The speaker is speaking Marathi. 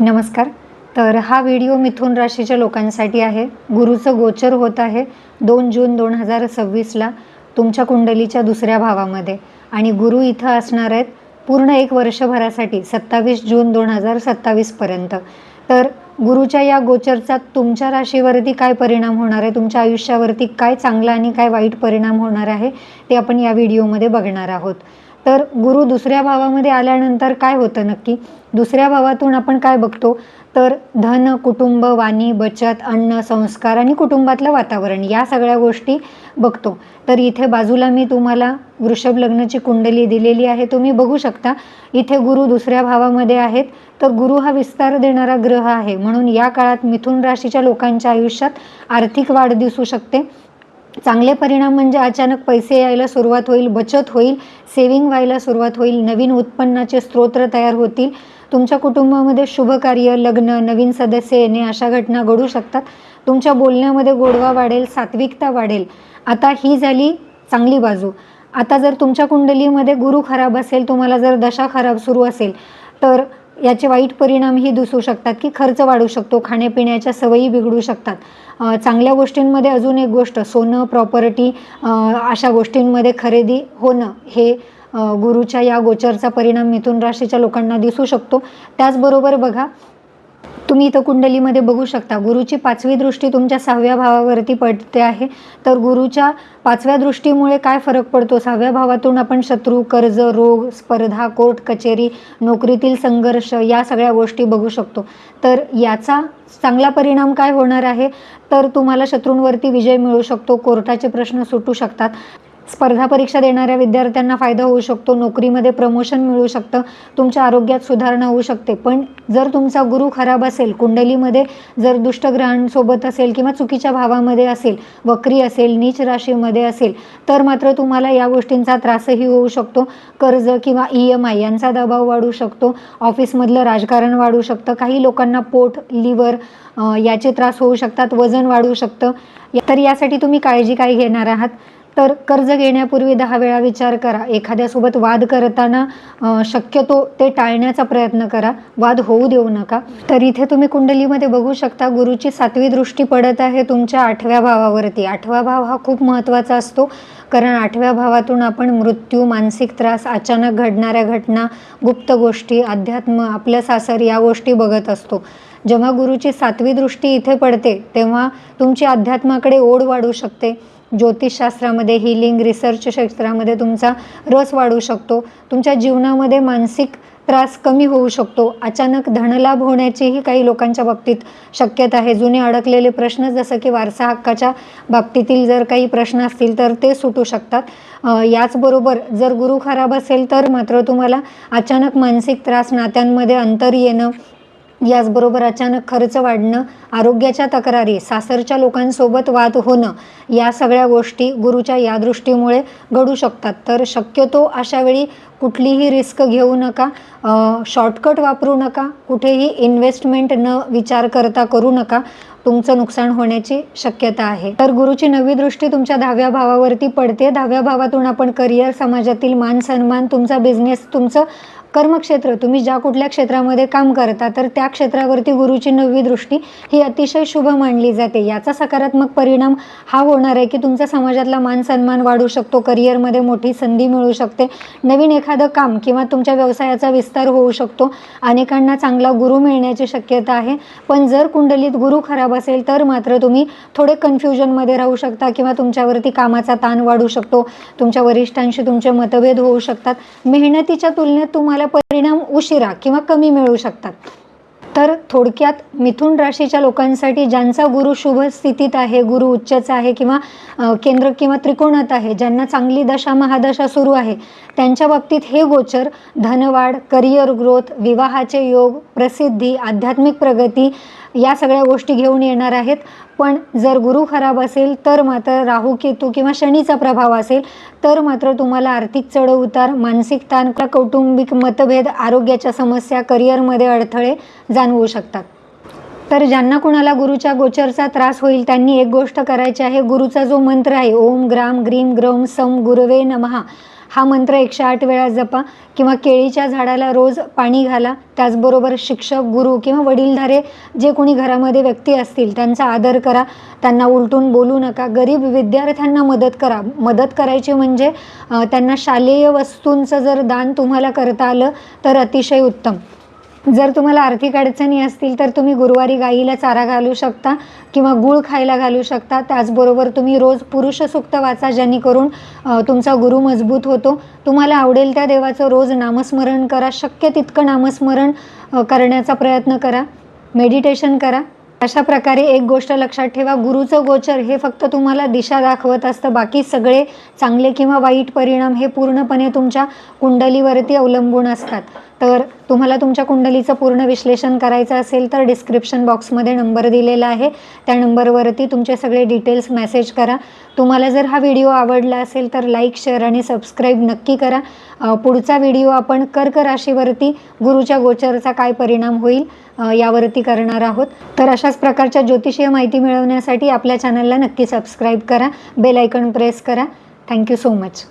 नमस्कार। तर हा व्हिडिओ मिथुन राशीच्या लोकांसाठी आहे। गुरुचं गोचर होत आहे 2 जून 2026ला तुमच्या कुंडलीच्या दुसऱ्या भावामध्ये आणि गुरु इथं असणार आहेत पूर्ण 1 वर्षभरासाठी 27 जून 2027 पर्यंत। तर गुरुच्या या गोचरचा तुमच्या राशीवरती काय परिणाम होणार आहे, तुमच्या आयुष्यावरती काय चांगला आणि काय वाईट परिणाम होणार आहे ते आपण या व्हिडिओमध्ये बघणार आहोत। तर गुरु दुसऱ्या भावामध्ये आल्यानंतर काय होतं नक्की, दुसऱ्या भावातून आपण काय बघतो तर धन, कुटुंब, वाणी, बचत, अन्न, संस्कार आणि कुटुंबातलं वातावरण या सगळ्या गोष्टी बघतो। तर इथे बाजूला मी तुम्हाला वृषभ लग्नाची कुंडली दिलेली आहे, तुम्ही बघू शकता। इथे गुरु दुसऱ्या भावामध्ये आहेत, तर गुरु हा विस्तार देणारा ग्रह आहे, म्हणून या काळात मिथुन राशीच्या लोकांच्या आयुष्यात आर्थिक वाढ दिसू शकते। चांगले परिणाम म्हणजे अचानक पैसे यायला सुरुवात होईल, बचत होईल, सेविंग व्हायला सुरुवात होईल, नवीन उत्पन्नाचे स्रोत तयार होतील, तुमच्या कुटुंबामध्ये शुभ कार्य, लग्न, नवीन सदस्य येणे अशा घटना घडू शकतात। तुमच्या बोलण्यामध्ये गोडवा वाढेल, सात्विकता वाढेल। आता ही झाली चांगली बाजू। आता जर तुमच्या कुंडलीमध्ये गुरु खराब असेल, तुम्हाला जर दशा खराब सुरू असेल तर याचे वाईट परिणाम ही दिसू शकतात की खर्च वाढू शकतो, खाण्यापिण्याच्या सवयी बिघडू शकतात। चांगल्या गोष्टींमध्ये अजून एक गोष्ट, सोनं, प्रॉपर्टी अशा गोष्टींमध्ये खरेदी होणं हे गुरुच्या या गोचरचा परिणाम मिथुन राशीच्या लोकांना दिसू शकतो। त्याचबरोबर बघा, तुम्ही इथं कुंडलीमध्ये बघू शकता गुरुची 5वी दृष्टी तुमच्या 6व्या भावावरती पडते आहे। तर गुरुच्या 5व्या दृष्टीमुळे काय फरक पडतो, 6व्या भावातून आपण शत्रू, कर्ज, रोग, स्पर्धा, कोर्ट कचेरी, नोकरीतील संघर्ष या सगळ्या गोष्टी बघू शकतो। तर याचा चांगला परिणाम काय होणार आहे तर तुम्हाला शत्रूंवरती विजय मिळू शकतो, कोर्टाचे प्रश्न सुटू शकतात, स्पर्धा परीक्षा देणाऱ्या विद्यार्थ्यांना फायदा होऊ शकतो, नोकरीमध्ये प्रमोशन मिळू शकतं, तुमच्या आरोग्यात सुधारणा होऊ शकते। पण जर तुमचा गुरु खराब असेल, कुंडलीमध्ये जर दुष्ट ग्रहांसोबत असेल किंवा चुकीच्या भावामध्ये असेल, वक्री असेल, नीच राशीमध्ये असेल तर मात्र तुम्हाला या गोष्टींचा त्रासही होऊ शकतो। कर्ज किंवा EMI यांचा दबाव वाढू शकतो, ऑफिसमधलं राजकारण वाढू शकतं, काही लोकांना पोट, लिव्हर याचे त्रास होऊ शकतात, वजन वाढू शकतं। तर यासाठी तुम्ही काळजी काय घेणार आहात तर कर्ज घेण्यापूर्वी 10 वेळा विचार करा। एखाद्यासोबत वाद करताना शक्यतो ते टाळण्याचा प्रयत्न करा, वाद होऊ देऊ नका। तर इथे तुम्ही कुंडलीमध्ये बघू शकता गुरुची 7वी दृष्टी पडत आहे तुमच्या 8व्या भावावरती। 8वा भाव हा खूप महत्त्वाचा असतो, कारण 8व्या भावातून आपण मृत्यू, मानसिक त्रास, अचानक घडणाऱ्या घटना, गुप्त गोष्टी, अध्यात्म, आपलं सासर या गोष्टी बघत असतो। जेव्हा गुरुची 7वी दृष्टी इथे पडते तेव्हा तुमची अध्यात्माकडे ओढ वाढू शकते, ज्योतिषशास्त्रामध्ये, हीलिंग, रिसर्च क्षेत्रामध्ये तुमचा रस वाढू शकतो, तुमच्या जीवनामध्ये मानसिक त्रास कमी होऊ शकतो, अचानक धनलाभ होण्याचीही काही लोकांच्या बाबतीत शक्यता आहे। जुने अडकलेले प्रश्न जसं की वारसा हक्काच्या बाबतीतील जर काही प्रश्न असतील तर ते सुटू शकतात। याचबरोबर जर गुरु खराब असेल तर मात्र तुम्हाला अचानक मानसिक त्रास, नात्यांमध्ये अंतर येणं, याचबरोबर अचानक खर्च वाढणं, आरोग्याच्या तक्रारी, सासरच्या लोकांसोबत वाद होणं या सगळ्या गोष्टी गुरुच्या या दृष्टीमुळे घडू शकतात। तर शक्यतो अशावेळी कुठलीही रिस्क घेऊ नका, शॉर्टकट वापरू नका, कुठेही इन्व्हेस्टमेंट न विचार करता करू नका, तुमचं नुकसान होण्याची शक्यता आहे। तर गुरुची 9वी दृष्टी तुमच्या 10व्या भावावरती पडते। 10व्या भावातून आपण करिअर, समाजातील मान सन्मान, तुमचा बिझनेस, तुमचं कर्मक्षेत्र, तुम्ही ज्या कुठल्या क्षेत्रामध्ये काम करता तर त्या क्षेत्रावरती गुरुची 9वी दृष्टी ही अतिशय शुभ मानली जाते। याचा सकारात्मक परिणाम हा होणार आहे की तुमचा समाजातला मान सन्मान वाढू शकतो, करिअरमध्ये मोठी संधी मिळू शकते, नवीन एखादं काम किंवा तुमच्या व्यवसायाचा विस्तार होऊ शकतो, अनेकांना चांगला गुरु मिळण्याची शक्यता आहे। पण जर कुंडलीत गुरु खराब असेल तर मात्र तुम्ही थोडे कन्फ्युजनमध्ये राहू शकता किंवा तुमच्यावरती कामाचा ताण वाढू शकतो, तुमच्या वरिष्ठांशी तुमचे मतभेद होऊ शकतात, मेहनतीच्या तुलनेत तुम्हाला परिणाम उशिरा किंवा कमी मिळू शकतात। तर थोडक्यात मिथुन राशीच्या लोकांसाठी ज्यांचा गुरु शुभ स्थितीत आहे, गुरु उच्चचा आहे किंवा केंद्र किंवा त्रिकोणात आहे, ज्यांना चांगली दशा महादशा सुरू आहे, त्यांच्या बाबतीत हे गोचर धनवाढ, करिअर ग्रोथ, विवाहाचे योग, प्रसिद्धी, आध्यात्मिक प्रगती या सगळ्या गोष्टी घेऊन येणार आहेत। पण जर गुरु खराब असेल तर मात्र राहू, केतू किंवा शनीचा प्रभाव असेल तर मात्र तुम्हाला आर्थिक चढउतार, मानसिक ताण, कौटुंबिक मतभेद, आरोग्याच्या समस्या, करिअरमध्ये अडथळे जाणवू शकतात। तर ज्यांना कुणाला गुरुच्या गोचरचा त्रास होईल त्यांनी एक गोष्ट करायची आहे, गुरुचा जो मंत्र आहे ओम ग्राम ग्रीम ग्रौम सम गुरवे नमः हा मंत्र 108 वेळा जपा किंवा केळीच्या झाडाला रोज पाणी घाला. त्याचबरोबर शिक्षक, गुरु किंवा वडीलधारे जे कोणी घरामध्ये व्यक्ती असतील त्यांचा आदर करा, त्यांना उलटून बोलू नका. गरीब विद्यार्थ्यांना मदत करा. मदत करायची म्हणजे त्यांना शालेय वस्तूंचं जर दान तुम्हाला करता आलं तर अतिशय उत्तम. जर तुम्हाला आर्थिक अडचणी असतील तर तुम्ही गुरुवारी गाईला चारा घालू शकता किंवा गूळ खायला घालू शकता. त्याचबरोबर तुम्ही रोज पुरुष सूक्त वाचा, जेणेकरून तुमचा गुरु मजबूत होतो. तुम्हाला आवडेल त्या देवाचं रोज नामस्मरण करा. शक्य तितकं नामस्मरण करण्याचा प्रयत्न करा. मेडिटेशन करा. अशा प्रकारे एक गोष्ट लक्षात ठेवा, गुरुचं गोचर हे फक्त तुम्हाला दिशा दाखवत असतं. बाकी सगळे चांगले किंवा वाईट परिणाम हे पूर्णपणे तुमच्या कुंडलीवरती अवलंबून असतात. तर तुम्हाला तुमच्या कुंडलीचं पूर्ण विश्लेषण करायचं असेल तर डिस्क्रिप्शन बॉक्समध्ये नंबर दिलेला आहे. त्या नंबरवरती तुमचे सगळे डिटेल्स मेसेज करा. तुम्हाला जर हा व्हिडिओ आवडला असेल तर लाईक, शेअर आणि सबस्क्राईब नक्की करा. पुढचा व्हिडिओ आपण कर्क राशीवरती गुरुच्या गोचरचा काय परिणाम होईल यावरती करणार आहोत. तर अशाच प्रकारच्या ज्योतिषीय माहिती मिळवण्यासाठी आपल्या चॅनलला नक्की सबस्क्राईब करा. बेल आयकॉन प्रेस करा. Thank you so much.